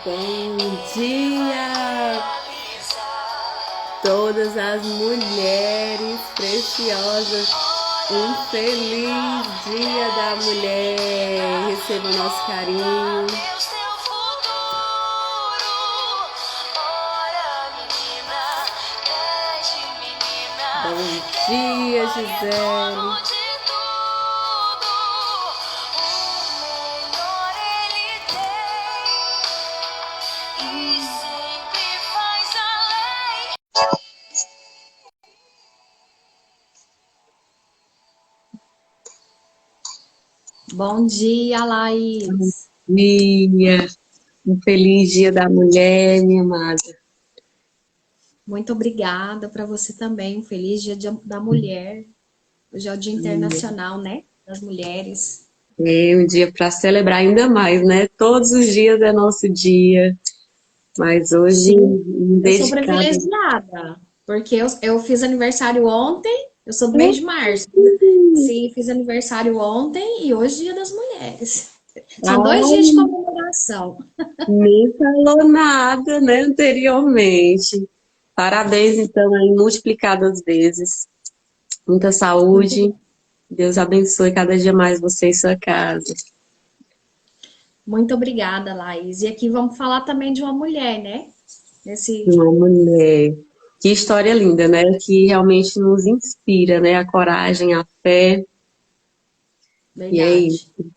Bom dia, todas as mulheres preciosas. Um feliz Dia da Mulher. Receba o nosso carinho. Bom dia, Gisele. Bom dia, Laís. Bom dia, um feliz Dia da Mulher, minha amada. Muito obrigada para você também. Um feliz Dia da Mulher. Hoje é o Dia Internacional, né? Das Mulheres. É um dia para celebrar ainda mais, né? Todos os dias é nosso dia, mas hoje Eu sou dedicado. privilegiada, porque eu fiz aniversário ontem, eu sou do mês de março. Sim, fiz aniversário ontem e hoje é Dia das Mulheres. São 2 dias de comemoração. Nem falou nada, né, anteriormente. Parabéns, então, aí, multiplicadas vezes. Muita saúde. Deus abençoe cada dia mais você e sua casa. Muito obrigada, Laís. E aqui vamos falar também de uma mulher, né? Uma mulher. Que história linda, né? Que realmente nos inspira, né? A coragem, a fé. E é isso. Verdade.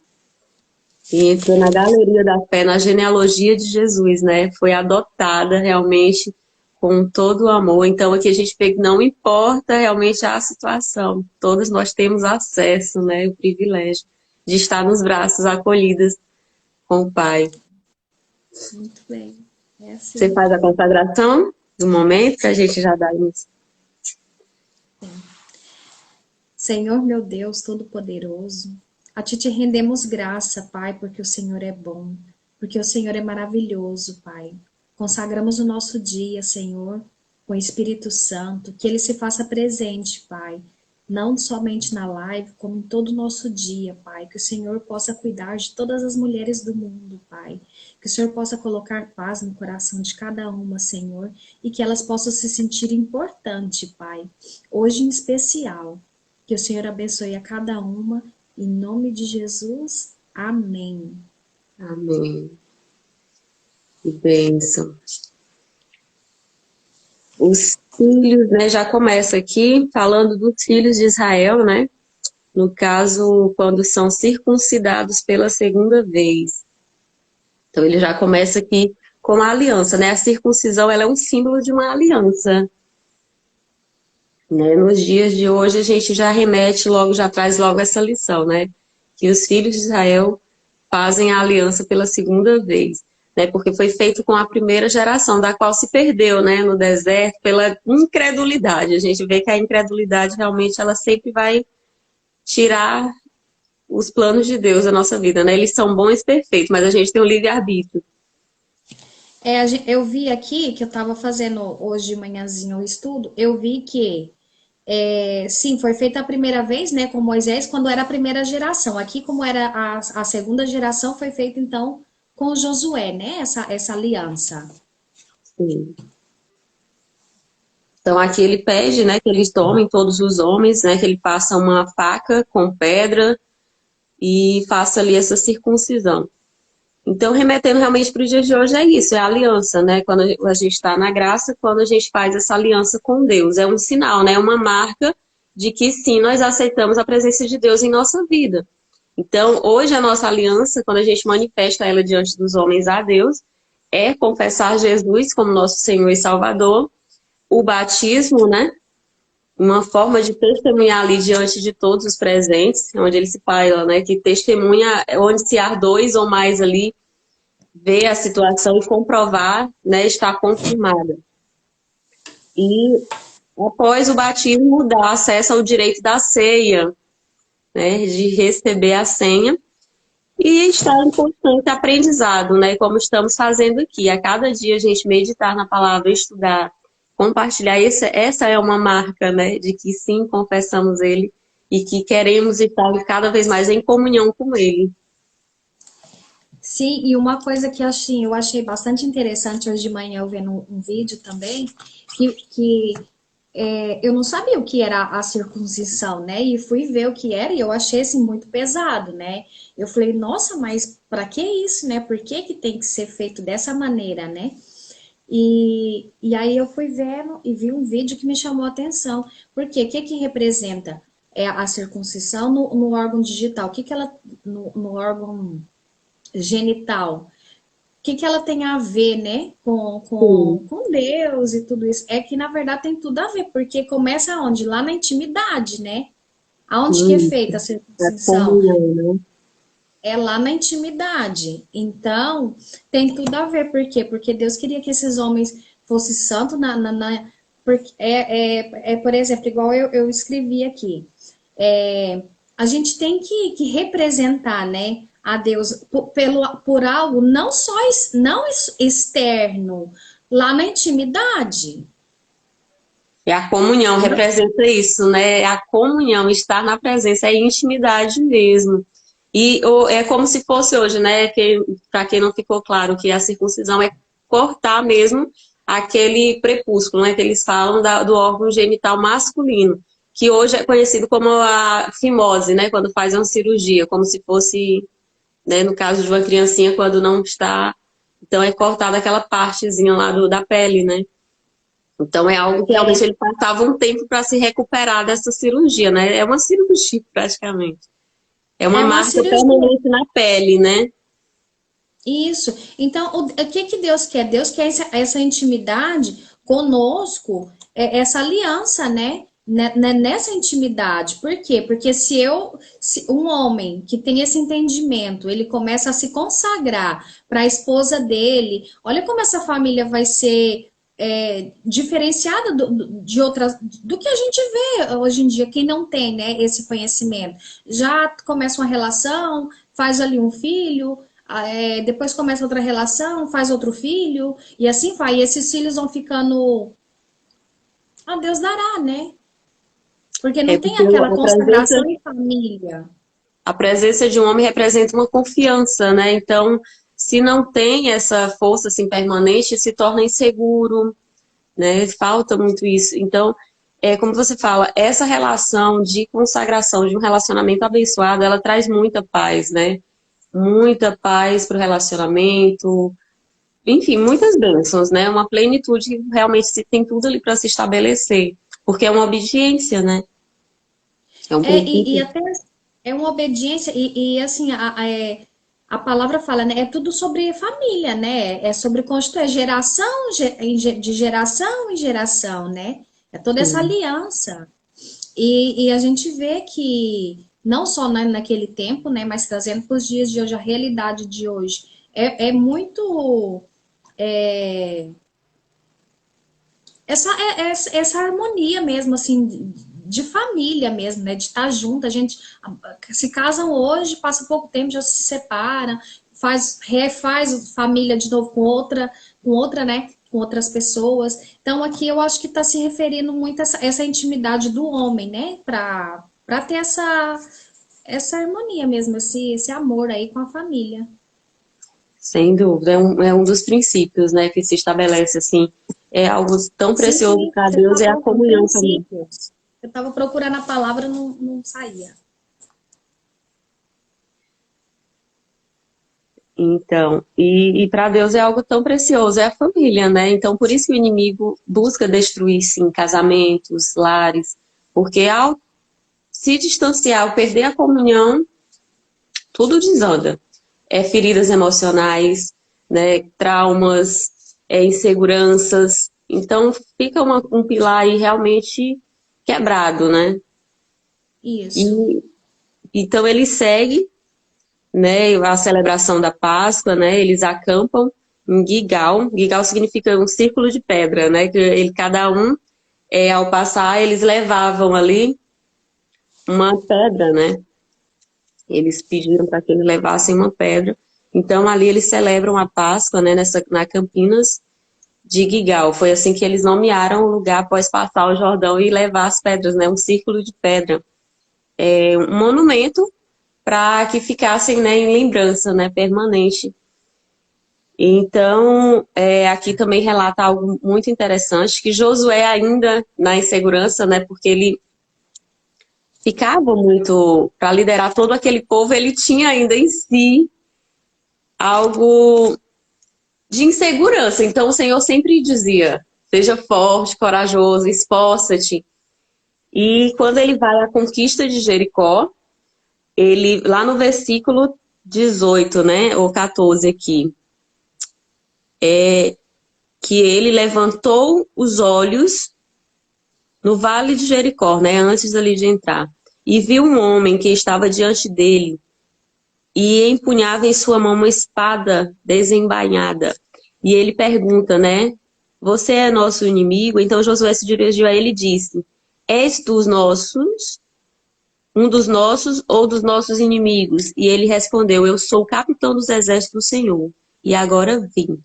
E entrou na galeria da fé, na genealogia de Jesus, né? Foi adotada realmente com todo o amor. Então aqui a gente vê que não importa realmente a situação. Todas nós temos acesso, né? O privilégio de estar nos braços acolhidas com o Pai. Muito bem. É assim. Você faz a consagração do momento que a gente já dá início. Senhor meu Deus Todo-Poderoso, a Ti te rendemos graça, Pai, porque o Senhor é bom, porque o Senhor é maravilhoso, Pai. Consagramos o nosso dia, Senhor, com o Espírito Santo, que Ele se faça presente, Pai, não somente na live, como em todo o nosso dia, Pai. Que o Senhor possa cuidar de todas as mulheres do mundo, Pai. Que o Senhor possa colocar paz no coração de cada uma, Senhor, e que elas possam se sentir importante, Pai. Hoje em especial. Que o Senhor abençoe a cada uma, em nome de Jesus. Amém. Amém. Que bênção. Os filhos, né, já começa aqui falando dos filhos de Israel, né? No caso, quando são circuncidados pela segunda vez. Então ele já começa aqui com a aliança, né? A circuncisão, ela é um símbolo de uma aliança. Né? Nos dias de hoje a gente já remete logo, já traz logo essa lição, né? Que os filhos de Israel fazem a aliança pela segunda vez, né? Porque foi feito com a primeira geração, da qual se perdeu, né? No deserto, pela incredulidade. A gente vê que a incredulidade realmente ela sempre vai tirar os planos de Deus da nossa vida, né? Eles são bons e perfeitos, mas a gente tem um livre-arbítrio. Eu vi aqui, que eu estava fazendo hoje de manhãzinho o estudo, eu vi que, sim, foi feita a primeira vez, né, com Moisés, quando era a primeira geração. Aqui, como era a segunda geração, foi feita, então, com Josué, né, essa aliança. Sim. Então aqui ele pede, né, que eles tomem todos os homens, né, que ele faça uma faca com pedra e faça ali essa circuncisão. Então, remetendo realmente para o dia de hoje é isso, é a aliança, né? Quando a gente está na graça, quando a gente faz essa aliança com Deus. É um sinal, né? É uma marca de que sim, nós aceitamos a presença de Deus em nossa vida. Então, hoje a nossa aliança, quando a gente manifesta ela diante dos homens a Deus, é confessar Jesus como nosso Senhor e Salvador, o batismo, né? Uma forma de testemunhar ali diante de todos os presentes, onde ele se fala, né? Que testemunha, onde se há dois ou mais ali, ver a situação e comprovar, né? Está confirmada. E após o batismo, dá acesso ao direito da ceia, né? De receber a senha. E estar em constante aprendizado, né? Como estamos fazendo aqui. A cada dia a gente meditar na palavra, estudar, compartilhar. Essa é uma marca, né? De que sim, confessamos Ele e que queremos estar cada vez mais em comunhão com Ele. Sim, e uma coisa que assim, eu achei bastante interessante hoje de manhã, eu vendo um vídeo também, que eu não sabia o que era a circuncisão, né? E fui ver o que era e eu achei assim muito pesado, né? Eu falei, nossa, mas para que isso, né? Por que que tem que ser feito dessa maneira, né? E aí eu fui vendo e vi um vídeo que me chamou a atenção. Porque o que que representa a circuncisão no órgão digital? O que que ela no órgão genital? Que ela tem a ver, né, Sim, com Deus e tudo isso? É que, na verdade, tem tudo a ver, porque começa onde? Lá na intimidade, né? Aonde que é sim, feita a a circuncisão? comunhão, né? É lá na intimidade. Então, tem tudo a ver. Por quê? Porque Deus queria que esses homens fossem santos porque por exemplo, igual eu escrevi aqui. É, a gente tem que representar, né, a Deus por algo não só não externo, lá na intimidade. E a comunhão representa isso, né? A comunhão, estar na presença, é intimidade mesmo. E é como se fosse hoje, né? Que, para quem não ficou claro, que a circuncisão é cortar mesmo aquele prepúsculo, né? Que eles falam do órgão genital masculino, que hoje é conhecido como a fimose, né? Quando faz uma cirurgia, como se fosse, né? No caso de uma criancinha, quando não está. Então é cortada aquela partezinha lá da pele, né? Então é algo que realmente ele passava um tempo para se recuperar dessa cirurgia, né? É uma cirurgia praticamente. É uma É uma marca cirurgia. permanente na pele, né? Isso. Então, o que que Deus quer? Deus quer essa intimidade conosco, essa aliança, né? Nessa intimidade. Por quê? Porque se um homem que tem esse entendimento, ele começa a se consagrar para a esposa dele, olha como essa família vai ser diferenciada de outras, do que a gente vê hoje em dia, quem não tem, né, esse conhecimento. Já começa uma relação, faz ali um filho, depois começa outra relação, faz outro filho, e assim vai. E esses filhos vão ficando. A Deus dará, né? Porque É não tem porque aquela consagração em família. a presença de um homem representa uma confiança, né? Então, se não tem essa força assim permanente, se torna inseguro, né? Falta muito isso. Então, como você fala, essa relação de consagração, de um relacionamento abençoado, ela traz muita paz, né? Muita paz para o relacionamento, enfim, muitas bênçãos, né? Uma plenitude que realmente se tem tudo ali para se estabelecer, porque é uma obediência, né? É um E princípio. até é uma obediência, assim, a palavra fala, né? É tudo sobre família, né? É sobre construir geração, de geração em geração, né? É toda essa Sim. aliança. E a gente vê que, não só naquele tempo, né, mas trazendo para os dias de hoje, a realidade de hoje, é muito é, essa harmonia mesmo, assim, de família mesmo, né, de estar junto. A gente se casam hoje, passa pouco tempo, já se separa, refaz família de novo com outra, né, com outras pessoas. Então aqui eu acho que está se referindo muito a essa intimidade do homem, né, para ter essa harmonia mesmo, esse amor aí com a família. Sem dúvida, é um dos princípios, né, que se estabelece assim. É algo tão Sim, precioso para você Deus, é a falou com comunhão também. princípios. Eu estava procurando a palavra, não saía. Então, e para Deus é algo tão precioso, é a família, né? Então, por isso que o inimigo busca destruir, sim, casamentos, lares, porque ao se distanciar, ao perder a comunhão, tudo desanda. Feridas emocionais, né? Traumas, inseguranças. Então, fica um pilar aí realmente quebrado, né? Isso. E então ele segue, né, a celebração da Páscoa, né, eles acampam em Gigal. Gigal significa um círculo de pedra, né, que cada um, ao passar, eles levavam ali uma pedra, né, eles pediram para que eles levassem uma pedra. Então ali eles celebram a Páscoa, né, na Campinas de Gigal. Foi assim que eles nomearam o lugar após passar o Jordão e levar as pedras, né, um círculo de pedra. Um monumento para que ficassem, né, em lembrança, né, permanente. Então, aqui também relata algo muito interessante, que Josué ainda na insegurança, né, porque ele ficava muito, para liderar todo aquele povo, ele tinha ainda em si algo de insegurança. Então o Senhor sempre dizia, seja forte, corajoso, esforça-te. E quando ele vai à conquista de Jericó, ele, lá no versículo 18, né, ou 14 aqui, que ele levantou os olhos no vale de Jericó, né, antes ali de entrar, e viu um homem que estava diante dele e empunhava em sua mão uma espada desembainhada. E ele pergunta, né, você é nosso inimigo? Então Josué se dirigiu a ele e disse, és tu um dos nossos ou dos nossos inimigos? E ele respondeu, eu sou o capitão dos exércitos do Senhor, e agora vim.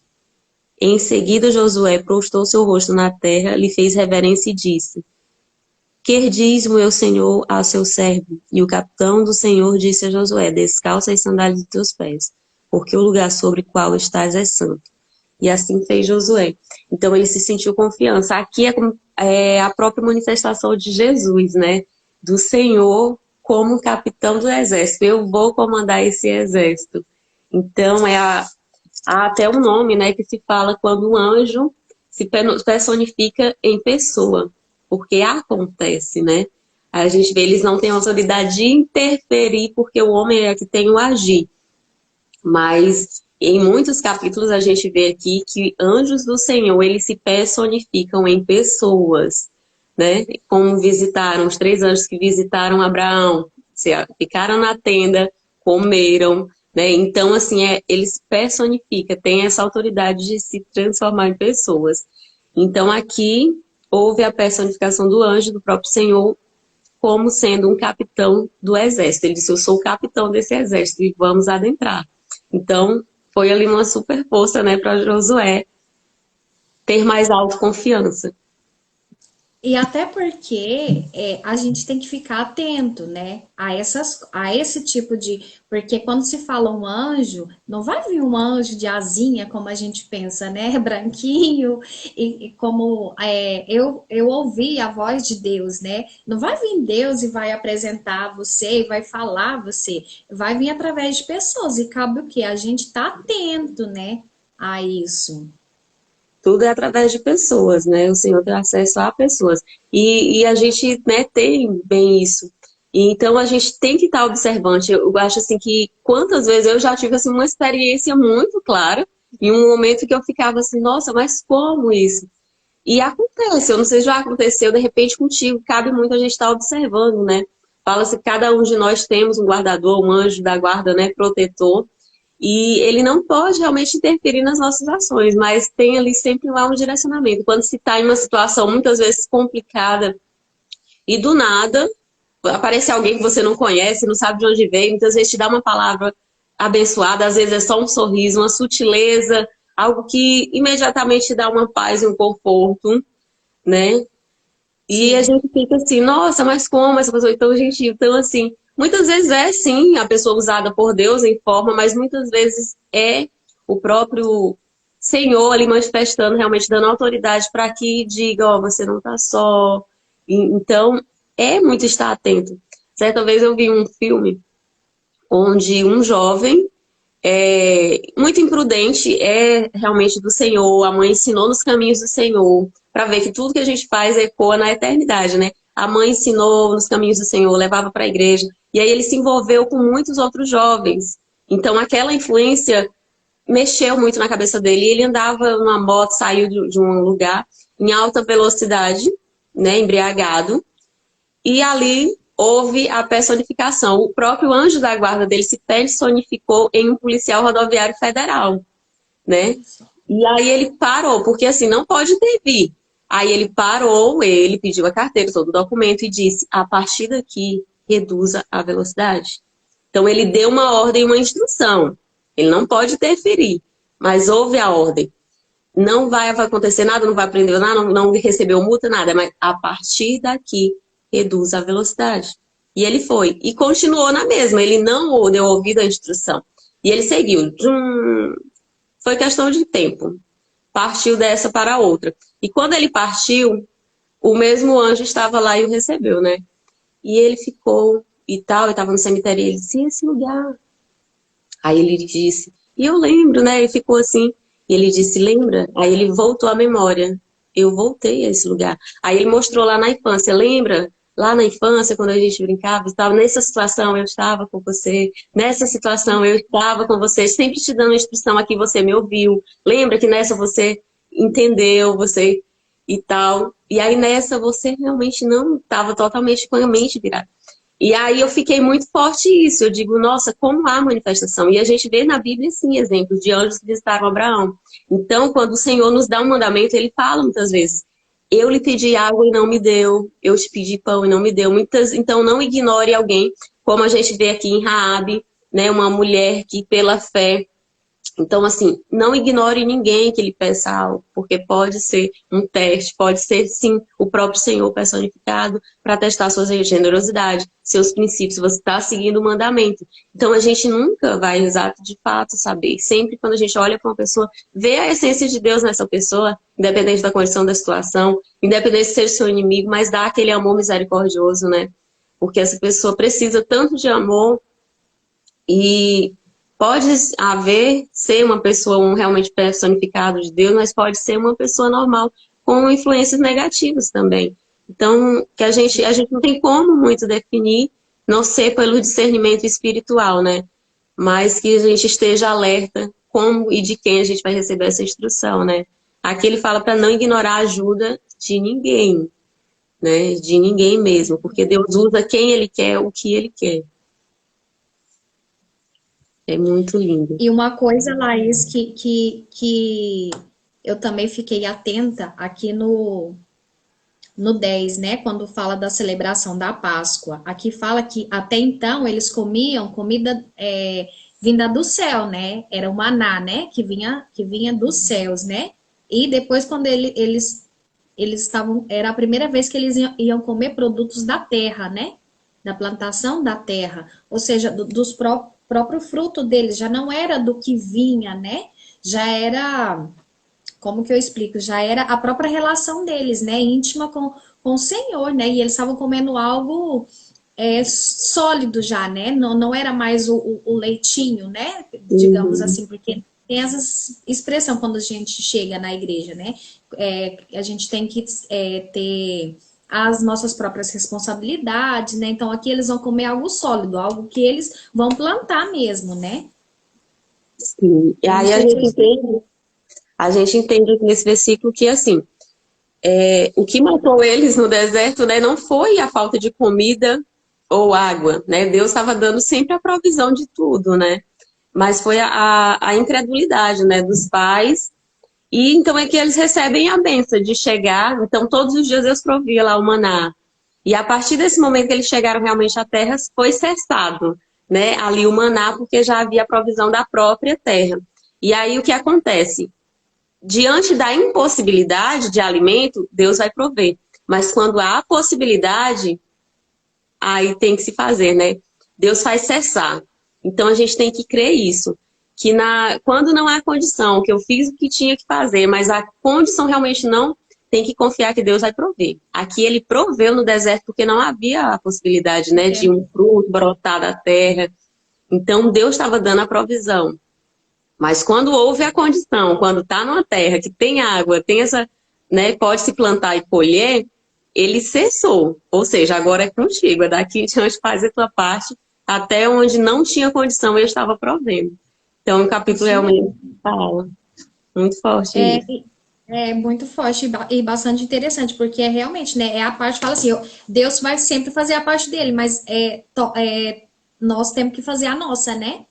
Em seguida Josué prostrou seu rosto na terra, lhe fez reverência e disse, quer diz meu senhor ao seu servo? E o capitão do Senhor disse a Josué, descalça as sandálias de teus pés, porque o lugar sobre o qual estás é santo. E assim fez Josué. Então ele se sentiu confiança. Aqui é a própria manifestação de Jesus, né? Do Senhor como capitão do exército. Eu vou comandar esse exército. Então há até um nome, né, que se fala quando um anjo se personifica em pessoa. Porque acontece, né? A gente vê, eles não têm autoridade de interferir, porque o homem é que tem o agir. Mas em muitos capítulos a gente vê aqui que anjos do Senhor, eles se personificam em pessoas, né? Como visitaram, os 3 anjos que visitaram Abraão, ficaram na tenda, comeram, né? Então, assim, eles se personificam, têm essa autoridade de se transformar em pessoas. Então, aqui houve a personificação do anjo do próprio Senhor como sendo um capitão do exército. Ele disse, eu sou o capitão desse exército e vamos adentrar. Então, foi ali uma super força, né, para Josué ter mais autoconfiança. E até porque a gente tem que ficar atento, né, a esse tipo de. Porque quando se fala um anjo, não vai vir um anjo de asinha, como a gente pensa, né, branquinho, e como eu ouvi a voz de Deus, né? Não vai vir Deus e vai apresentar você e vai falar você. Vai vir através de pessoas. E cabe o quê? A gente tá atento, né, a isso. Tudo é através de pessoas, né? O Senhor tem acesso a pessoas. E a gente, né, tem bem isso. E então a gente tem que estar observante. Eu acho assim que quantas vezes eu já tive assim, uma experiência muito clara em um momento que eu ficava assim, nossa, mas como isso? E acontece, eu não sei se já aconteceu de repente contigo, cabe muito a gente estar observando, né? Fala-se que cada um de nós temos um guardador, um anjo da guarda, né, protetor. E ele não pode realmente interferir nas nossas ações, mas tem ali sempre lá um direcionamento. Quando se está em uma situação muitas vezes complicada e do nada aparece alguém que você não conhece, não sabe de onde veio, muitas vezes te dá uma palavra abençoada, às vezes é só um sorriso, uma sutileza, algo que imediatamente te dá uma paz e um conforto, né? E a Sim. gente fica assim, nossa, mas como essa pessoa é tão gentil? Então, assim, muitas vezes é sim a pessoa usada por Deus em forma, mas muitas vezes é o próprio Senhor ali manifestando, realmente dando autoridade para que diga, ó, você não está só. Então, é muito estar atento. Certa vez eu vi um filme onde um jovem muito imprudente, é realmente do Senhor, a mãe ensinou nos caminhos do Senhor, para ver que tudo que a gente faz ecoa na eternidade, né? A mãe ensinou nos caminhos do Senhor, levava para a igreja, e aí ele se envolveu com muitos outros jovens. Então aquela influência mexeu muito na cabeça dele, e ele andava numa moto, saiu de um lugar em alta velocidade, né, embriagado, e ali houve a personificação. O próprio anjo da guarda dele se personificou em um policial rodoviário federal, né? E aí ele parou, porque assim, não pode intervir. Aí ele parou, ele pediu a carteira, todo o documento e disse, a partir daqui, reduza a velocidade. Então ele deu uma ordem, uma instrução. Ele não pode interferir, mas houve a ordem. Não vai acontecer nada, não vai prender nada, não recebeu multa, nada, mas a partir daqui, reduz a velocidade. E ele foi. E continuou na mesma. Ele não deu ouvido à instrução. E ele seguiu. Foi questão de tempo. Partiu dessa para outra. E quando ele partiu, o mesmo anjo estava lá e o recebeu, né? E ele ficou e tal, eu estava no cemitério e ele disse, e esse lugar? Aí ele disse, e eu lembro, né? Ele ficou assim, e ele disse, lembra? Aí ele voltou à memória. Eu voltei a esse lugar. Aí ele mostrou lá na infância, lembra? Lá na infância, quando a gente brincava, estava nessa situação, eu estava com você. Nessa situação, eu estava com você, sempre te dando instrução aqui, você me ouviu. Lembra que nessa você entendeu, você e tal. E aí nessa você realmente não estava totalmente com a mente virada. E aí eu fiquei muito forte isso. Eu digo, nossa, como há manifestação. E a gente vê na Bíblia, sim, exemplos de anjos que visitaram Abraão. Então, quando o Senhor nos dá um mandamento, ele fala muitas vezes, eu lhe pedi água e não me deu, eu te pedi pão e não me deu. Então, não ignore alguém, como a gente vê aqui em Raabe, né, uma mulher que pela fé. Então, assim, não ignore ninguém que lhe peça algo, porque pode ser um teste, pode ser, sim, o próprio Senhor personificado para testar sua generosidade, seus princípios, você está seguindo o mandamento. Então, a gente nunca vai, exato, de fato, saber. Sempre quando a gente olha para uma pessoa, vê a essência de Deus nessa pessoa, independente da condição da situação, independente de ser seu inimigo, mas dá aquele amor misericordioso, né? Porque essa pessoa precisa tanto de amor e pode haver, ser uma pessoa realmente personificado de Deus, mas pode ser uma pessoa normal, com influências negativas também. Então, que a gente não tem como muito definir, não ser pelo discernimento espiritual, né? Mas que a gente esteja alerta como e de quem a gente vai receber essa instrução, né? Aqui ele fala para não ignorar a ajuda de ninguém, né? De ninguém mesmo, porque Deus usa quem ele quer, o que ele quer. É muito lindo. E uma coisa, Laís, que eu também fiquei atenta aqui no 10, né? Quando fala da celebração da Páscoa. Aqui fala que até então eles comiam comida vinda do céu, né? Era o maná, né? Que vinha dos céus, né? E depois, quando eles estavam. Era a primeira vez que eles iam comer produtos da terra, né? Da plantação da terra. Ou seja, dos próprio fruto deles. Já não era do que vinha, né? Já era. Como que eu explico? Já era a própria relação deles, né? Íntima com o Senhor, né? E eles estavam comendo algo sólido já, né? Não era mais o leitinho, né? Digamos assim, porque tem essa expressão quando a gente chega na igreja, né? A gente tem que ter as nossas próprias responsabilidades, né? Então aqui eles vão comer algo sólido, algo que eles vão plantar mesmo, né? Sim. E aí a gente entende nesse versículo que, assim, o que matou eles no deserto, né, não foi a falta de comida ou água, né? Deus estava dando sempre a provisão de tudo, né? Mas foi a incredulidade, né, dos pais. E então é que eles recebem a bênção de chegar. Então, todos os dias Deus provia lá o maná. E a partir desse momento que eles chegaram realmente à terra, foi cessado, né, ali o maná, porque já havia a provisão da própria terra. E aí o que acontece? Diante da impossibilidade de alimento, Deus vai prover. Mas quando há a possibilidade, aí tem que se fazer, né? Deus faz cessar. Então a gente tem que crer isso. Que quando não há condição, que eu fiz o que tinha que fazer, mas a condição realmente não, tem que confiar que Deus vai prover. Aqui ele proveu no deserto porque não havia a possibilidade, né, de um fruto brotar da terra. Então Deus estava dando a provisão. Mas quando houve a condição, quando está numa terra que tem água, tem essa, né, pode se plantar e colher, ele cessou. Ou seja, agora é contigo, é daqui em diante faz a tua parte, até onde não tinha condição, eu estava provendo. Então, o capítulo realmente fala. Muito forte isso. É muito forte e bastante interessante, porque realmente, né, é a parte, fala assim, Deus vai sempre fazer a parte dele, mas nós temos que fazer a nossa, né?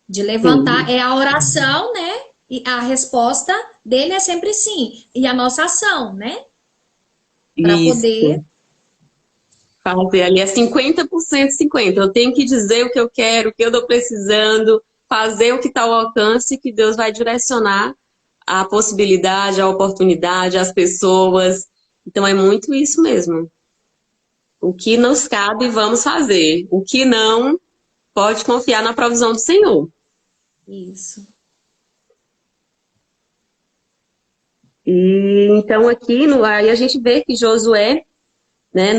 De levantar, é a oração, né? E a resposta dele é sempre sim. E a nossa ação, né? Para poder fazer ali é 50%, 50%. Eu tenho que dizer o que eu quero, o que eu estou precisando, fazer o que está ao alcance, que Deus vai direcionar a possibilidade, a oportunidade, as pessoas. Então é muito isso mesmo. O que nos cabe, vamos fazer. O que não, pode confiar na provisão do Senhor. Isso. E então aqui, aí a gente vê que Josué, né,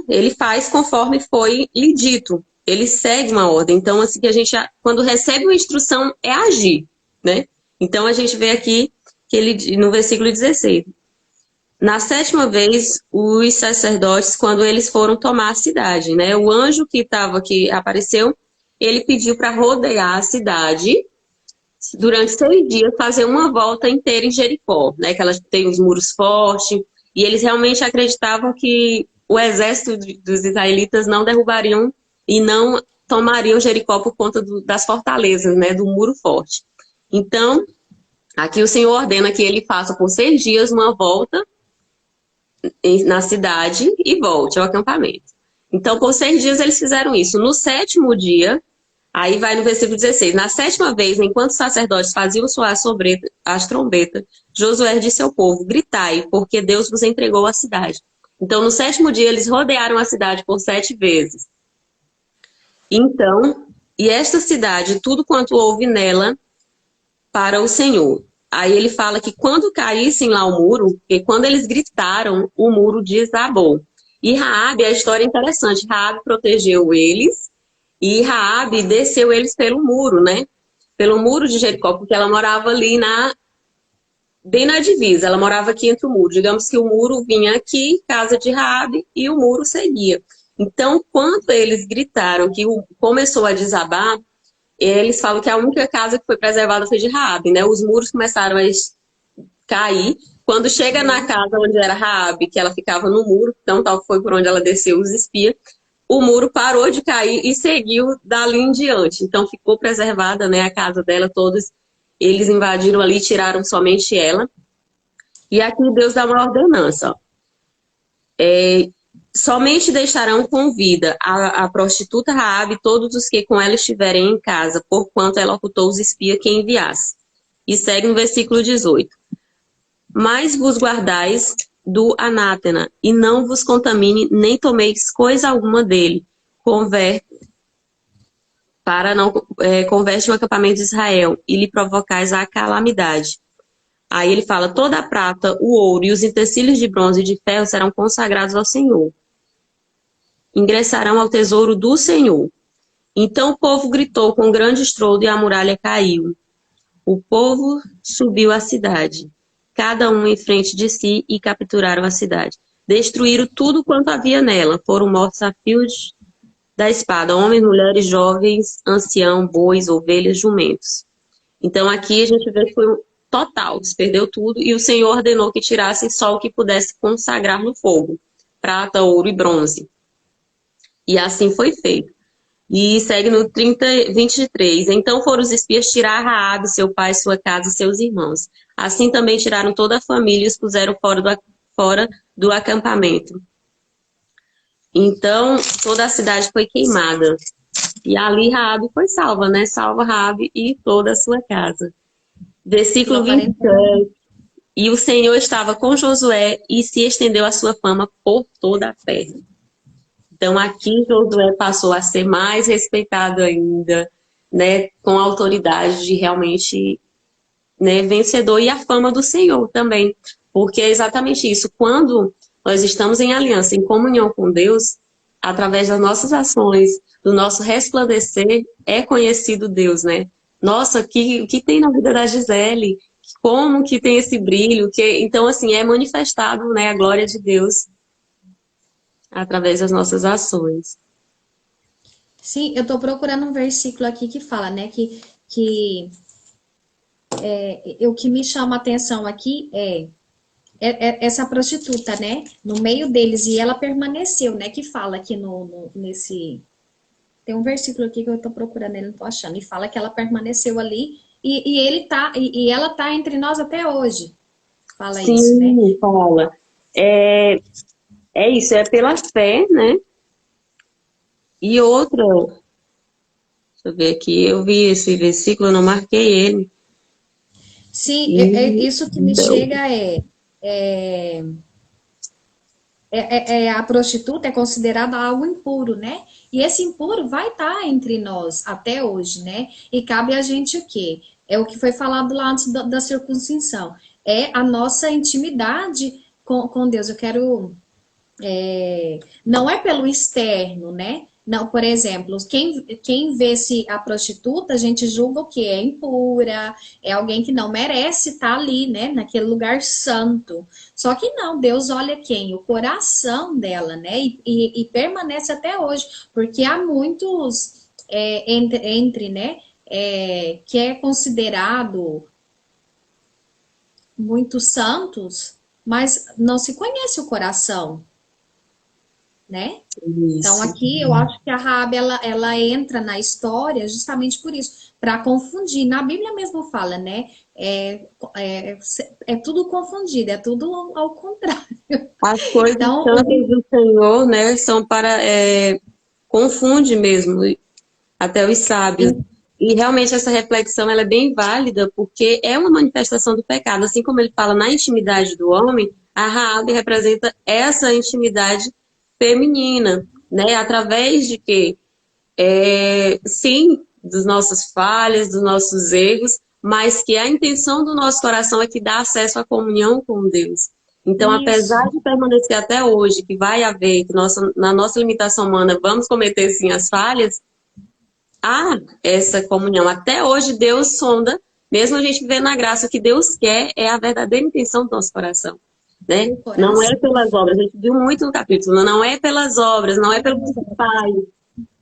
ele faz conforme foi lhe dito. Ele segue uma ordem. Então, assim, que a gente, quando recebe uma instrução, é agir, né? Então, a gente vê aqui que ele, no versículo 16, na 7ª vez, os sacerdotes, quando eles foram tomar a cidade, né? O anjo que apareceu, ele pediu para rodear a cidade durante 6 dias, fazer uma volta inteira em Jericó, né? Que ela tem os muros fortes, e eles realmente acreditavam que o exército dos israelitas não derrubariam e não tomariam Jericó por conta das fortalezas, né? Do muro forte. Então, aqui o Senhor ordena que ele faça por 6 dias uma volta na cidade e volte ao acampamento. Então, por 6 dias eles fizeram isso. No 7º dia, aí vai no versículo 16, na 7ª vez, enquanto os sacerdotes faziam soar as trombetas, Josué disse ao povo, gritai, porque Deus vos entregou a cidade. Então, no 7º dia, eles rodearam a cidade por 7 vezes. Então, e esta cidade, tudo quanto houve nela, para o Senhor. Aí ele fala que quando caíssem lá o muro, porque quando eles gritaram, o muro desabou. E Raabe, a história é interessante, Raabe protegeu eles e Raabe desceu eles pelo muro, né? Pelo muro de Jericó, porque ela morava ali bem na divisa, ela morava aqui entre o muro. Digamos que o muro vinha aqui, casa de Raabe, e o muro seguia. Então, quando eles gritaram que começou a desabar, eles falam que a única casa que foi preservada foi de Raabe, né? Os muros começaram a cair. Quando chega na casa onde era Raabe, que ela ficava no muro, então tal foi por onde ela desceu os espias, o muro parou de cair e seguiu dali em diante. Então ficou preservada, né, a casa dela, todos eles invadiram ali, tiraram somente ela. E aqui Deus dá uma ordenança, ó. Somente deixarão com vida a prostituta Raabe e todos os que com ela estiverem em casa, porquanto ela ocultou os espias que enviasse. E segue no versículo 18. Mas vos guardais do anátema, e não vos contamine, nem tomeis coisa alguma dele. Converte o acampamento de Israel, e lhe provocais a calamidade. Aí ele fala, toda a prata, o ouro e os utensílios de bronze e de ferro serão consagrados ao Senhor. Ingressarão ao tesouro do Senhor. Então o povo gritou com grande estrondo e a muralha caiu. O povo subiu à cidade, cada um em frente de si, e capturaram a cidade. Destruíram tudo quanto havia nela. Foram mortos a fios da espada, homens, mulheres, jovens, anciãos, bois, ovelhas, jumentos. Então aqui a gente vê que foi total, se perdeu tudo, e o Senhor ordenou que tirassem só o que pudesse consagrar no fogo, prata, ouro e bronze. E assim foi feito. E segue no 23. Então foram os espias tirar Raabe, seu pai, sua casa e seus irmãos. Assim também tiraram toda a família e os puseram fora do acampamento. Então toda a cidade foi queimada. E ali Raabe foi salva, né? Salva Raabe e toda a sua casa. Versículo 27. E o Senhor estava com Josué e se estendeu a sua fama por toda a terra. Então aqui Josué passou a ser mais respeitado ainda, né, com a autoridade de realmente, né, vencedor, e a fama do Senhor também, porque é exatamente isso, quando nós estamos em aliança, em comunhão com Deus, através das nossas ações, do nosso resplandecer, é conhecido Deus, né? Nossa, o que tem na vida da Gisele? Como que tem esse brilho? Então, assim, é manifestado, né, a glória de Deus através das nossas ações. Sim, eu estou procurando um versículo aqui que fala, né, o que me chama a atenção aqui é essa prostituta, né, no meio deles, e ela permaneceu, né, que fala aqui nesse... Tem um versículo aqui que eu estou procurando, ele não estou achando, e fala que ela permaneceu ali, e ela tá entre nós até hoje. Fala Sim, isso, né? fala. É isso, é pela fé, né? E outra, deixa eu ver aqui, eu vi esse versículo, eu não marquei ele. Sim, isso que me chega a prostituta é considerada algo impuro, né? E esse impuro vai estar entre nós até hoje, né? E cabe a gente o quê? É o que foi falado lá antes da circuncisão. É a nossa intimidade com Deus. Eu quero não é pelo externo, né? Não, por exemplo, quem vê se a prostituta, a gente julga o que é impura, é alguém que não merece estar ali, né? Naquele lugar santo. Só que não, Deus olha quem? O coração dela, né? E permanece até hoje, porque há muitos né? Que é considerado muitos santos, mas não se conhece o coração, né? Então, Isso. aqui eu acho que a Raabe ela entra na história justamente por isso, para confundir. Na Bíblia mesmo fala, né? É tudo confundido, é tudo ao contrário. As coisas Então, santas do Senhor, né, são para... confunde mesmo, até os sábios. E realmente essa reflexão ela é bem válida, porque é uma manifestação do pecado. Assim como ele fala na intimidade do homem, a Raabe representa essa intimidade feminina, né? Através de que, sim, das nossas falhas, dos nossos erros, mas que a intenção do nosso coração é que dá acesso à comunhão com Deus. Então, isso. apesar de permanecer até hoje, que vai haver, que na nossa limitação humana vamos cometer sim as falhas, há essa comunhão. Até hoje Deus sonda, mesmo a gente vê na graça, o que Deus quer é a verdadeira intenção do nosso coração. Né? O Não é coração. pelas obras, a gente viu muito no capítulo, não é pelas obras, não é pelo que se faz,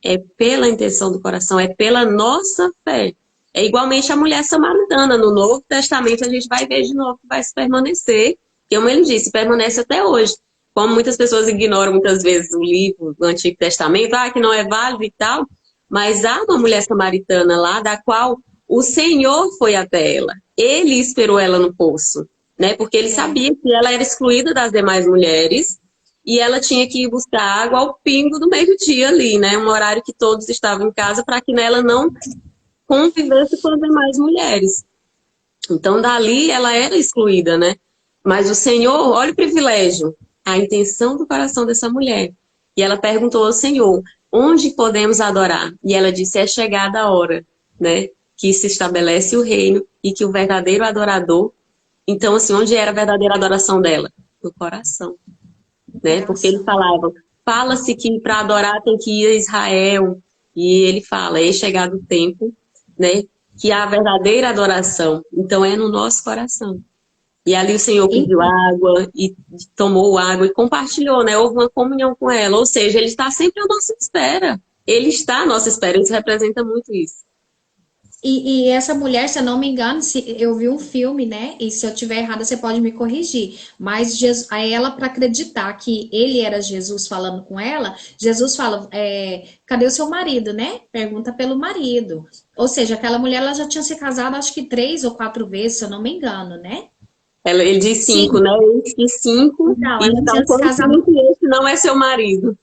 é pela intenção do coração, é pela nossa fé. É igualmente a mulher samaritana, no Novo Testamento a gente vai ver de novo que vai se permanecer, como ele disse, permanece até hoje. Como muitas pessoas ignoram muitas vezes o livro do Antigo Testamento, que não é válido e tal, mas há uma mulher samaritana lá, da qual o Senhor foi até ela. Ele esperou ela no poço, né? Porque ele sabia que ela era excluída das demais mulheres e ela tinha que ir buscar água ao pingo do meio-dia ali, né? Um horário que todos estavam em casa para que ela não convivesse com as demais mulheres. Então, dali ela era excluída, né? Mas o Senhor, olha o privilégio, a intenção do coração dessa mulher. E ela perguntou ao Senhor, onde podemos adorar? E ela disse, é chegada a hora, né? Que se estabelece o reino e que o verdadeiro adorador... Então, assim, onde era a verdadeira adoração dela? No coração, né? Porque ele falava, fala-se que para adorar tem que ir a Israel. E ele fala, é chegado o tempo, né? Que há a verdadeira adoração. Então, é no nosso coração. E ali o Senhor pediu água e tomou água e compartilhou, né? Houve uma comunhão com ela. Ou seja, ele está sempre à nossa espera. Ele está à nossa espera. Isso representa muito isso. E essa mulher, se eu não me engano, eu vi um filme, né? E se eu tiver errada, você pode me corrigir. Mas a ela, para acreditar que ele era Jesus falando com ela, Jesus fala: cadê o seu marido, né? Pergunta pelo marido. Ou seja, aquela mulher ela já tinha se casado, acho que 3 ou 4 vezes, se eu não me engano, né? Ele diz 5, né? Eis que 5. Então, E ela então, tinha se casado. que esse não é seu marido.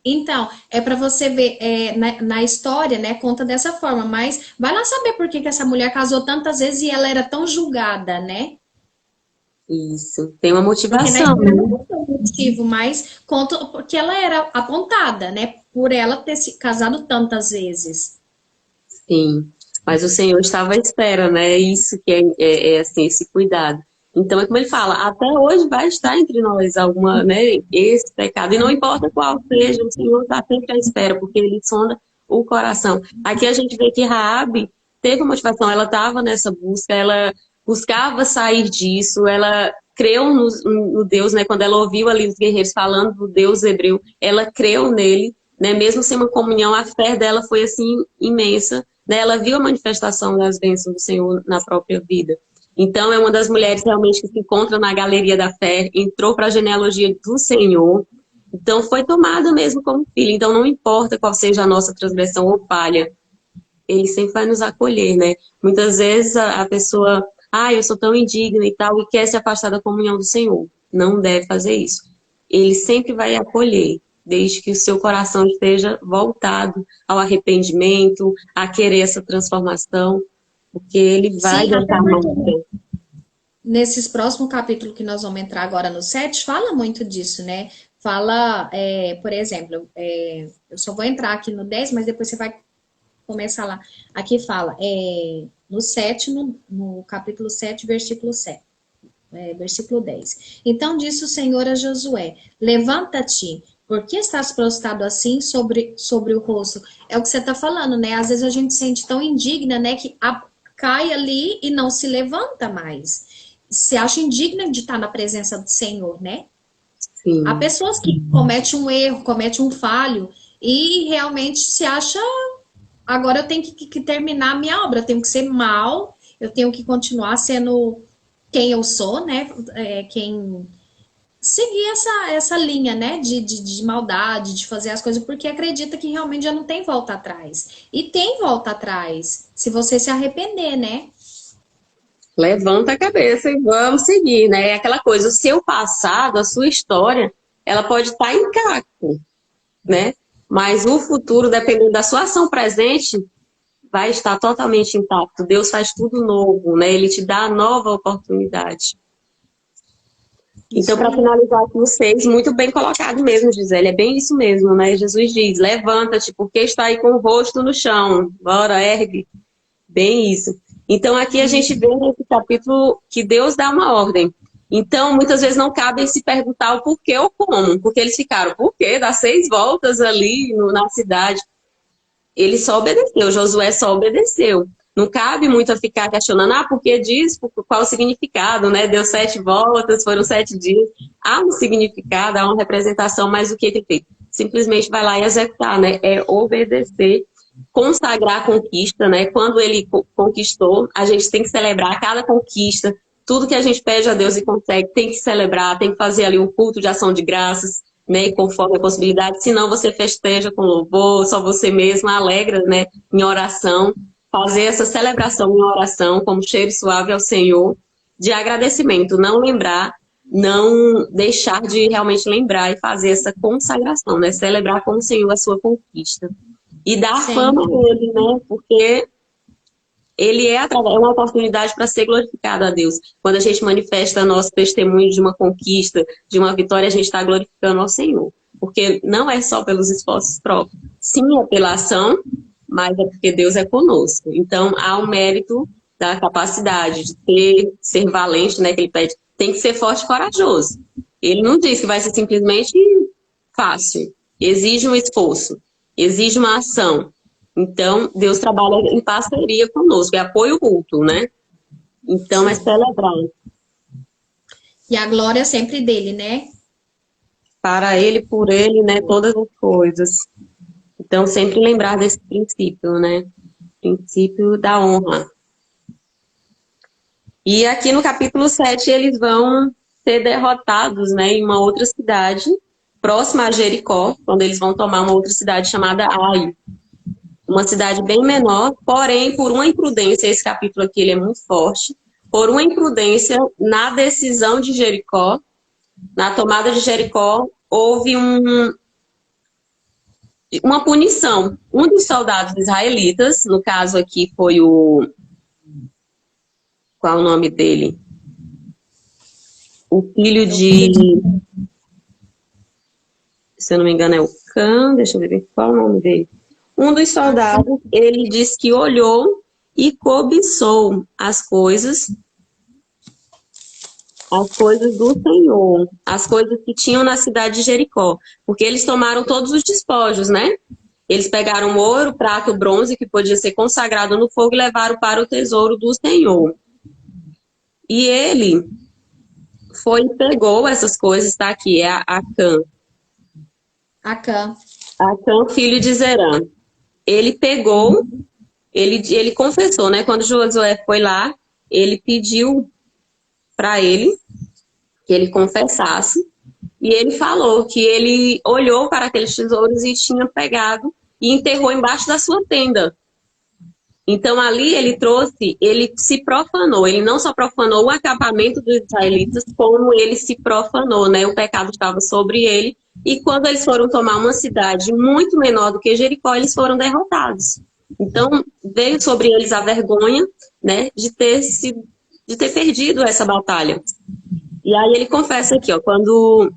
Então, é para você ver, na história, né, conta dessa forma, mas vai lá saber por que essa mulher casou tantas vezes e ela era tão julgada, né? Isso. Tem uma Porque na motivação, história né? não conta o motivo, mas conta porque ela era apontada, né, por ela ter se casado tantas vezes. Sim. Mas o Senhor estava à espera, né? Isso que é assim, esse cuidado. Então, é como ele fala, até hoje vai estar entre nós alguma, né, esse pecado. E não importa qual seja, o Senhor está sempre à espera, porque ele sonda o coração. Aqui a gente vê que Raabe teve uma motivação, ela estava nessa busca, ela buscava sair disso, ela creu no Deus, né? Quando ela ouviu ali os guerreiros falando do Deus hebreu, ela creu nele, né? Mesmo sem uma comunhão, a fé dela foi assim imensa, né? Ela viu a manifestação das bênçãos do Senhor na própria vida. Então, é uma das mulheres realmente que se encontra na galeria da fé, entrou para a genealogia do Senhor, então foi tomada mesmo como filha. Então, não importa qual seja a nossa transgressão ou falha, ele sempre vai nos acolher, né? Muitas vezes a pessoa, eu sou tão indigna e tal, e quer se afastar da comunhão do Senhor. Não deve fazer isso. Ele sempre vai acolher, desde que o seu coração esteja voltado ao arrependimento, a querer essa transformação, porque ele vai Sim, até deixar a mão porque de Deus. nesses próximos capítulos que nós vamos entrar agora no 7, fala muito disso, né? Fala, por exemplo, eu só vou entrar aqui no 10, mas depois você vai começar lá. Aqui fala, no 7, no capítulo 7, versículo 7. Versículo 10. Então disse o Senhor a Josué: levanta-te, porque estás prostrado assim sobre o rosto? É o que você está falando, né? Às vezes a gente se sente tão indigna, né? Que cai ali e não se levanta mais. Se acha indigna de estar na presença do Senhor, né? Sim. Há pessoas que cometem um erro, cometem um falho e realmente se acha, agora eu tenho que terminar a minha obra, eu tenho que ser mal, eu tenho que continuar sendo quem eu sou, né? Quem seguir essa linha, né? De maldade, de fazer as coisas, porque acredita que realmente já não tem volta atrás. E tem volta atrás, se você se arrepender, né? Levanta a cabeça e vamos seguir, né? É aquela coisa, o seu passado, a sua história, ela pode estar em caco, né? Mas o futuro, dependendo da sua ação presente, vai estar totalmente intacto. Deus faz tudo novo, né? Ele te dá a nova oportunidade. Então, para finalizar aqui o 6, muito bem colocado mesmo, Gisele, é bem isso mesmo, né? Jesus diz, levanta-te, porque está aí com o rosto no chão, bora, ergue. Bem isso. Então, aqui a gente vê nesse capítulo que Deus dá uma ordem. Então, muitas vezes não cabe se perguntar o porquê ou como, porque eles ficaram, por quê? Dá 6 voltas ali na cidade. Ele só obedeceu, Josué só obedeceu. Não cabe muito a ficar questionando, por que diz, qual o significado, né? Deu 7 voltas, foram 7 dias. Há um significado, há uma representação, mas o que ele fez? Simplesmente vai lá e executar, né? É obedecer, consagrar a conquista, né? Quando ele conquistou, a gente tem que celebrar cada conquista. Tudo que a gente pede a Deus e consegue, tem que celebrar, tem que fazer ali um culto de ação de graças, né, conforme a possibilidade, senão você festeja com louvor, só você mesmo alegra, né, em oração, fazer essa celebração em oração, como cheiro suave ao Senhor, de agradecimento, não lembrar, não deixar de realmente lembrar e fazer essa consagração, né, celebrar com o Senhor a sua conquista. E dar fama a Ele, né, porque Ele é uma oportunidade para ser glorificado a Deus. Quando a gente manifesta nosso testemunho de uma conquista, de uma vitória, a gente está glorificando ao Senhor. Porque não é só pelos esforços próprios. Sim, é pela ação, mas é porque Deus é conosco. Então, há o mérito da capacidade de ser valente, né? Que ele pede. Tem que ser forte e corajoso. Ele não diz que vai ser simplesmente fácil. Exige um esforço, exige uma ação. Então, Deus trabalha em parceria conosco, é apoio mútuo, né? Então, é celebrar. E a glória é sempre dele, né? Para Ele, por Ele, né? Todas as coisas. Então, sempre lembrar desse princípio, né? Princípio da honra. E aqui no capítulo 7, eles vão ser derrotados, né? Em uma outra cidade, próxima a Jericó, quando eles vão tomar uma outra cidade chamada Ai. Uma cidade bem menor, porém, por uma imprudência, esse capítulo aqui ele é muito forte, por uma imprudência na decisão de Jericó, na tomada de Jericó, houve uma punição. Um dos soldados israelitas, no caso aqui foi qual é o nome dele? O filho de... Se eu não me engano é o Cã, deixa eu ver qual é o nome dele. Um dos soldados, ele diz que olhou e cobiçou as coisas do Senhor, as coisas que tinham na cidade de Jericó, porque eles tomaram todos os despojos, né? Eles pegaram ouro, prata, bronze, que podia ser consagrado no fogo, e levaram para o tesouro do Senhor. E ele foi e pegou essas coisas, está aqui, é Acã. Acã, filho de Zerã. Ele pegou, ele confessou, né? Quando Josué foi lá, ele pediu para ele que ele confessasse, e ele falou que ele olhou para aqueles tesouros e tinha pegado e enterrou embaixo da sua tenda. Então ali ele se profanou, ele não só profanou o acampamento dos israelitas, como ele se profanou, né? O pecado estava sobre ele, e quando eles foram tomar uma cidade muito menor do que Jericó, eles foram derrotados. Então veio sobre eles a vergonha, né, de ter sido de ter perdido essa batalha. E aí ele confessa aqui, ó, quando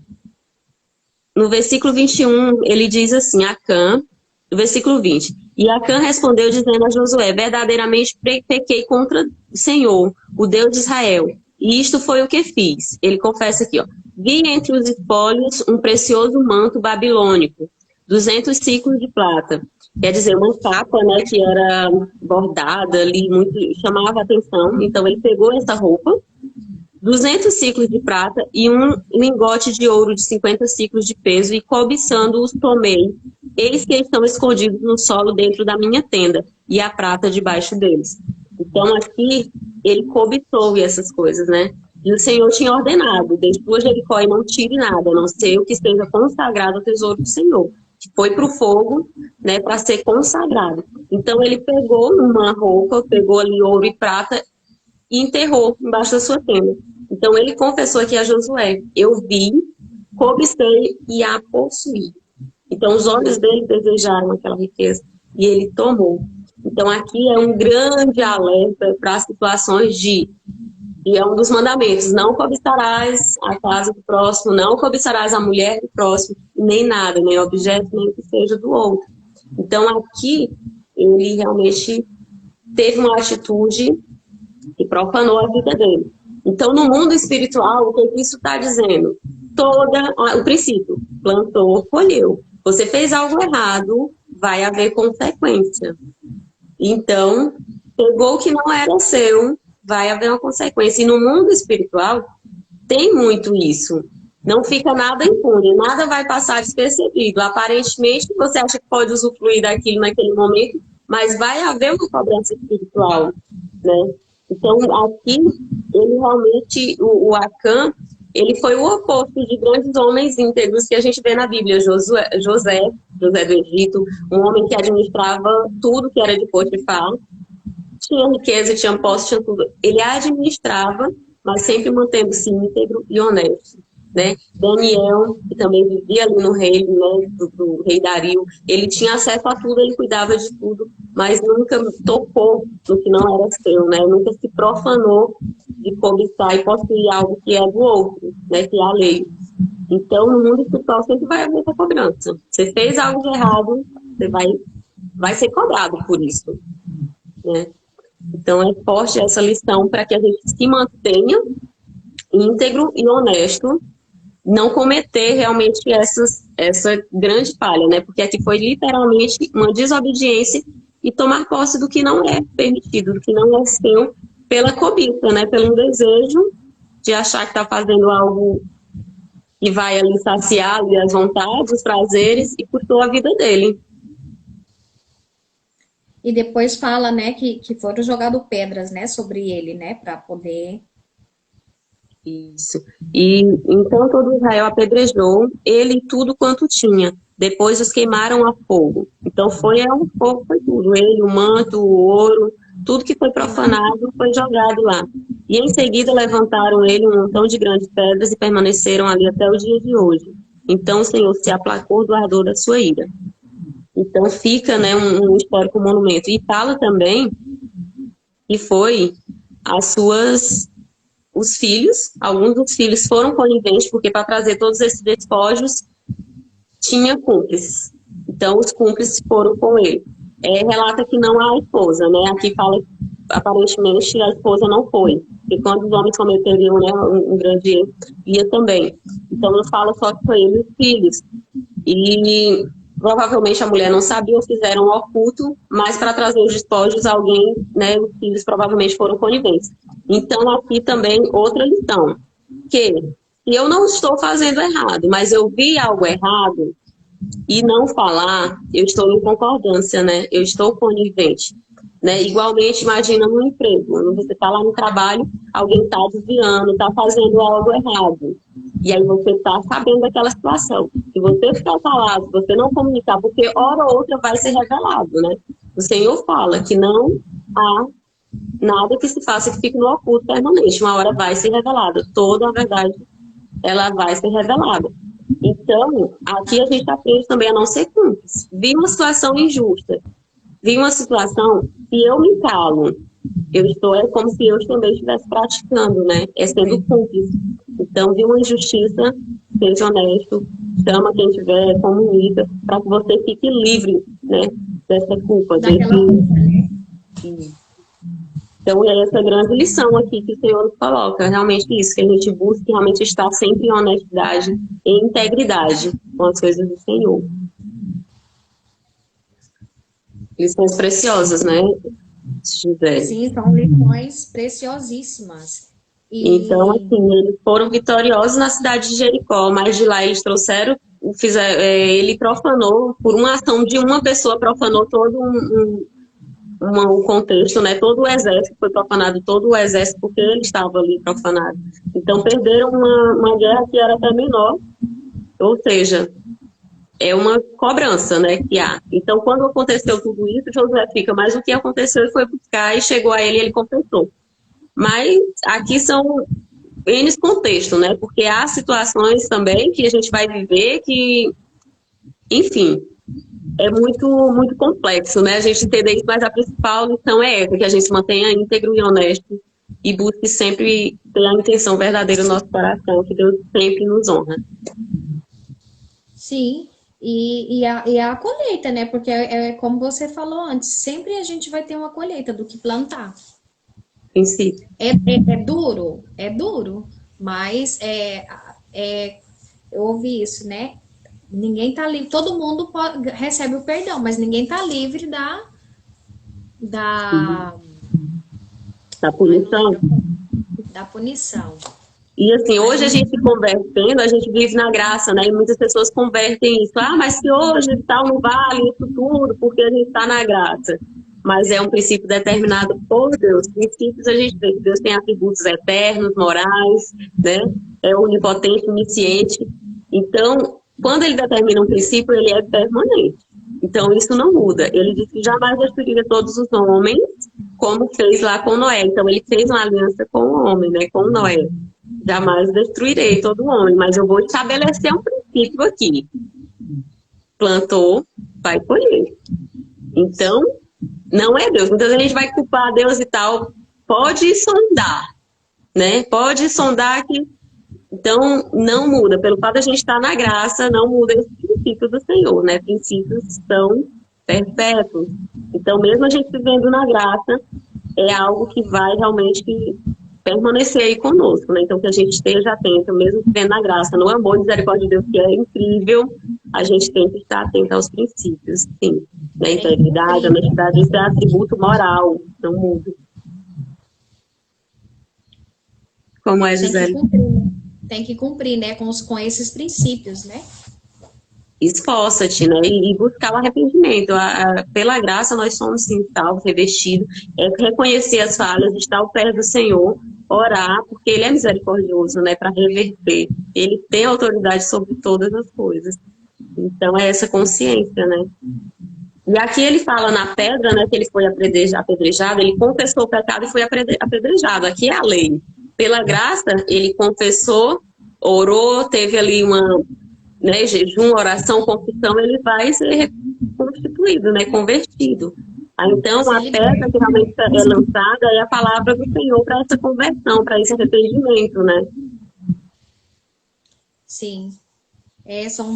no versículo 21, ele diz assim, Acã, no versículo 20, e Acã respondeu dizendo a Josué, verdadeiramente pequei contra o Senhor, o Deus de Israel, e isto foi o que fiz. Ele confessa aqui, ó, vi entre os espólios um precioso manto babilônico, 200 ciclos de prata, quer dizer, uma capa, né, que era bordada ali, muito, chamava a atenção, então ele pegou essa roupa, 200 ciclos de prata e um lingote de ouro de 50 ciclos de peso, e cobiçando-os tomei. Eis que estão escondidos no solo dentro da minha tenda, e a prata debaixo deles. Então aqui ele cobiçou essas coisas, né? E o Senhor tinha ordenado, desde o Jericó, e não tire nada, a não ser o que esteja consagrado ao tesouro do Senhor, que foi para o fogo, né, para ser consagrado. Então ele pegou uma roupa, pegou ali ouro e prata, e enterrou embaixo da sua tenda. Então ele confessou aqui a Josué, eu vi, cobicei e a possuí. Então os olhos dele desejaram aquela riqueza e ele tomou. Então aqui é um grande alerta para as situações e é um dos mandamentos, não cobiçarás a casa do próximo, não cobiçarás a mulher do próximo, nem nada, nem objeto, nem que seja do outro. Então aqui ele realmente teve uma atitude que profanou a vida dele. Então, no mundo espiritual, o que isso está dizendo? O princípio, plantou, colheu. Você fez algo errado, vai haver consequência. Então, pegou o que não era seu, vai haver uma consequência. E no mundo espiritual, tem muito isso. Não fica nada impune, nada vai passar despercebido. Aparentemente, você acha que pode usufruir daquilo naquele momento, mas vai haver uma cobrança espiritual, né? Então, aqui, ele realmente, o Acã, ele foi o oposto de grandes homens íntegros que a gente vê na Bíblia. José do Egito, um homem que administrava tudo que era de Potifar, tinha riqueza, tinha posse, tinha tudo. Ele administrava, mas sempre mantendo-se íntegro e honesto. Né? Daniel, que também vivia ali no reino, né, do rei Dario, ele tinha acesso a tudo, ele cuidava de tudo, mas nunca tocou no que não era seu, né? Nunca se profanou de cobiçar e possuir algo que é do outro, né, que é a lei. Então, no mundo espiritual sempre vai haver essa cobrança. Você fez algo de errado, você vai ser cobrado por isso, né? Então, é forte essa lição para que a gente se mantenha íntegro e honesto, não cometer realmente essa grande falha, né? Porque aqui foi literalmente uma desobediência e tomar posse do que não é permitido, do que não é seu, pela cobiça, né? Pelo desejo de achar que está fazendo algo que vai ali saciar ali as vontades, os prazeres, e custou a vida dele. E depois fala, né, que foram jogadas pedras, né, sobre ele, né, para poder... Isso. E então todo Israel apedrejou ele e tudo quanto tinha. Depois os queimaram a fogo. Então foi fogo, foi tudo. Ele, o manto, o ouro, tudo que foi profanado foi jogado lá. E em seguida levantaram ele um montão de grandes pedras e permaneceram ali até o dia de hoje. Então o Senhor se aplacou do ardor da sua ira. Então fica, né, um histórico monumento. E fala também que foi os filhos, alguns dos filhos foram coniventes, porque para trazer todos esses despojos tinha cúmplices. Então os cúmplices foram com ele. Relata que não a esposa, né? Aqui fala que aparentemente a esposa não foi. E quando os homens cometeriam, né, um grande erro, ia também. Então não fala só que foi ele e os filhos. E provavelmente a mulher não sabia ou fizeram um oculto, mas para trazer os despojos, alguém, né, os filhos provavelmente foram coniventes. Então, aqui também outra lição, que se eu não estou fazendo errado, mas eu vi algo errado e não falar, eu estou em concordância, né? Eu estou conivente. Né? Igualmente, imagina no emprego, você está lá no trabalho, alguém está desviando, está fazendo algo errado. E aí você está sabendo daquela situação. Se você ficar calado, se você não comunicar, porque hora ou outra vai ser revelado, né? O Senhor fala que não há nada que se faça que fique no oculto permanente. Uma hora vai ser revelada. Toda a verdade, ela vai ser revelada. Então, aqui a gente está preso também a não ser cúmplice. Vi uma situação injusta. Vi uma situação, se eu me calo é como se eu também estivesse praticando, né? É sendo cúmplice. Então, de uma injustiça, seja honesto, chama quem tiver, comunica, para que você fique livre, né? Dessa culpa, Daquela culpa, né? Então, é essa grande lição aqui que o Senhor nos coloca. Realmente isso, que a gente busque realmente estar sempre em honestidade e integridade com as coisas do Senhor. Lições preciosas, né, Gisele? Sim, são lições preciosíssimas. Então, assim, eles foram vitoriosos na cidade de Jericó, mas de lá eles trouxeram, ele profanou, por uma ação de uma pessoa, profanou todo um contexto, né? Todo o exército foi profanado, todo o exército, porque ele estava ali profanado. Então, perderam uma guerra que era até menor, ou seja, é uma cobrança, né, que há. Então, quando aconteceu tudo isso, Josué fica, mas o que aconteceu? Ele foi buscar e chegou a ele e ele confessou. Mas aqui são N contextos, né, porque há situações também que a gente vai viver que, enfim, é muito, muito complexo, né, a gente entender isso, mas a principal lição é essa, que a gente se mantenha íntegro e honesto e busque sempre ter a intenção verdadeira no nosso coração, que Deus sempre nos honra. Sim, e a colheita, né? Porque é como você falou antes, sempre a gente vai ter uma colheita do que plantar. Princípio. É duro, mas eu ouvi isso, né? Ninguém tá livre, todo mundo recebe o perdão, mas ninguém tá livre da punição. Da punição. E assim, hoje a gente se convertendo, a gente vive na graça, né? E muitas pessoas convertem isso. Ah, mas se hoje tal não vale isso tudo, porque a gente está na graça. Mas é um princípio determinado por Deus. Princípios a gente vê que Deus tem atributos eternos, morais, né? É onipotente, onisciente. Então, quando ele determina um princípio, ele é permanente. Então, isso não muda. Ele disse que jamais destruiria todos os homens, como fez lá com Noé. Então, ele fez uma aliança com o homem, né? Com Noé. Jamais destruirei todo homem, mas eu vou estabelecer um princípio aqui. Plantou, vai colher. Então, não é Deus. Muitas vezes a gente vai culpar Deus e tal. Pode sondar, né? Pode sondar que... Então, não muda. Pelo fato de a gente estar na graça, não muda esse princípio do Senhor, né? Princípios são perpétuos. Então, mesmo a gente vivendo na graça, é algo que vai realmente permanecer aí conosco, né? Então, que a gente esteja atento, mesmo vivendo na graça, no amor e misericórdia de Deus, que é incrível, a gente tem que estar atento aos princípios, sim. Né? Integridade, honestidade, isso é atributo moral, não muda. Como é, Gisele? Tem que cumprir, né? Com esses princípios, né? Esforça-te, né? E buscar o arrependimento. Pela graça, nós somos, sim, salvos, revestidos. É reconhecer as falhas, estar ao pé do Senhor, orar, porque Ele é misericordioso, né? Para reverter. Ele tem autoridade sobre todas as coisas. Então, é essa consciência, né? E aqui ele fala na pedra, né? Que ele foi apedrejado, ele confessou o pecado e foi apedrejado. Aqui é a lei. Pela graça, ele confessou, orou, teve ali uma... né, jejum, oração, confissão, ele vai ser constituído, né, convertido. Então, a pedra que realmente é lançada é a palavra do Senhor para essa conversão, para esse arrependimento, né? Sim. São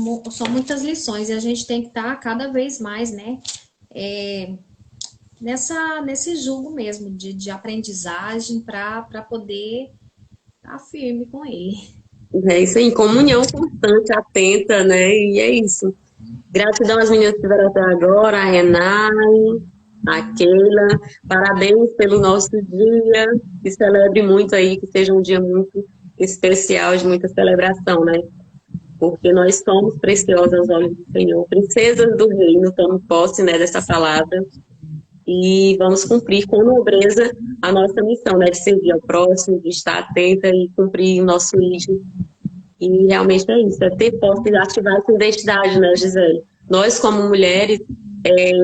muitas lições e a gente tem que estar cada vez mais, né, nesse julgo mesmo de aprendizagem para poder estar firme com ele. É isso aí, comunhão constante, atenta, né? E é isso. Gratidão às meninas que estiveram até agora, a Renai, a Keila. Parabéns pelo nosso dia. Que celebre muito aí, que seja um dia muito especial, de muita celebração, né? Porque nós somos preciosos aos olhos do Senhor, princesas do reino, tomamos posse, né, dessa palavra. E vamos cumprir com nobreza a nossa missão, né, de servir ao próximo, de estar atenta e cumprir o nosso ID. E realmente é isso, é ter posse de ativar essa identidade, né, Gisele? Nós, como mulheres,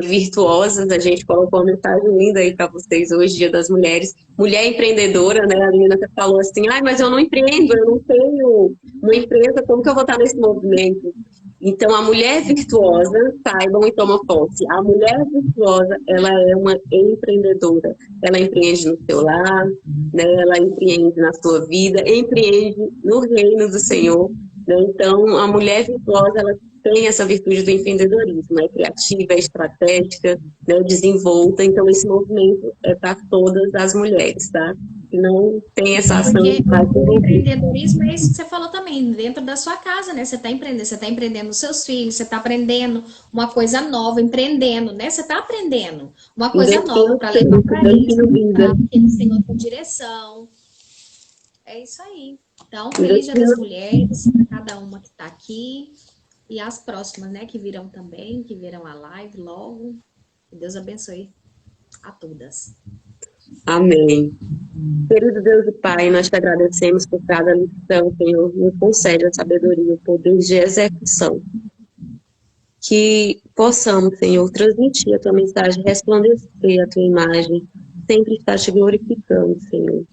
virtuosas. A gente colocou uma mensagem linda aí para vocês hoje, Dia das Mulheres. Mulher empreendedora, né? A menina até falou assim, ai, mas eu não empreendo, eu não tenho uma empresa, como que eu vou estar nesse movimento? Então, a mulher virtuosa, saibam e tomam posse. A mulher virtuosa, ela é uma empreendedora. Ela empreende no seu lar, né? Ela empreende na sua vida, empreende no reino do Senhor. Né? Então, a mulher virtuosa, ela tem essa virtude do empreendedorismo, é criativa, é estratégica, né? Desenvolta. Então, esse movimento é para todas as mulheres, tá? Não tem essa ação Porque para o empreendedorismo é isso que você falou também, dentro da sua casa, né? Você está empreendendo os seus filhos, você está aprendendo uma coisa nova, empreendendo, né? Você está aprendendo uma coisa nova para levar para eles, para que eles tenham outra direção. É isso aí. Então, feliz Dia das Mulheres, para cada uma que está aqui. E as próximas, né? Que virão também, que virão a live logo. Que Deus abençoe a todas. Amém. Querido Deus e Pai, nós te agradecemos por cada lição, Senhor, nos concede a sabedoria, o poder de execução. Que possamos, Senhor, transmitir a tua mensagem, resplandecer a tua imagem, sempre estar te glorificando, Senhor.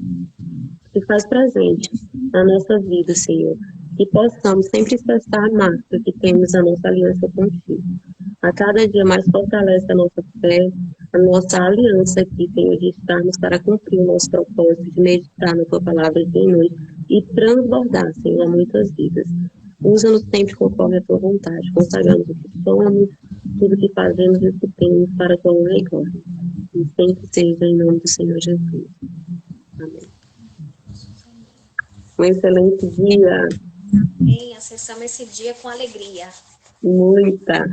Que faz presente na nossa vida, Senhor. Que possamos sempre expressar a marca que temos a nossa aliança contigo. A cada dia mais fortalece a nossa fé, a nossa aliança aqui, Senhor, de estarmos para cumprir o nosso propósito, de meditar na tua palavra de noite e transbordar, Senhor, a muitas vidas. Usa-nos sempre conforme a tua vontade, consagramos o que somos, tudo que fazemos e o que temos para a tua honra e glória. E sempre seja em nome do Senhor Jesus. Amém. Um excelente dia. Amém. Acessamos esse dia com alegria. Muita.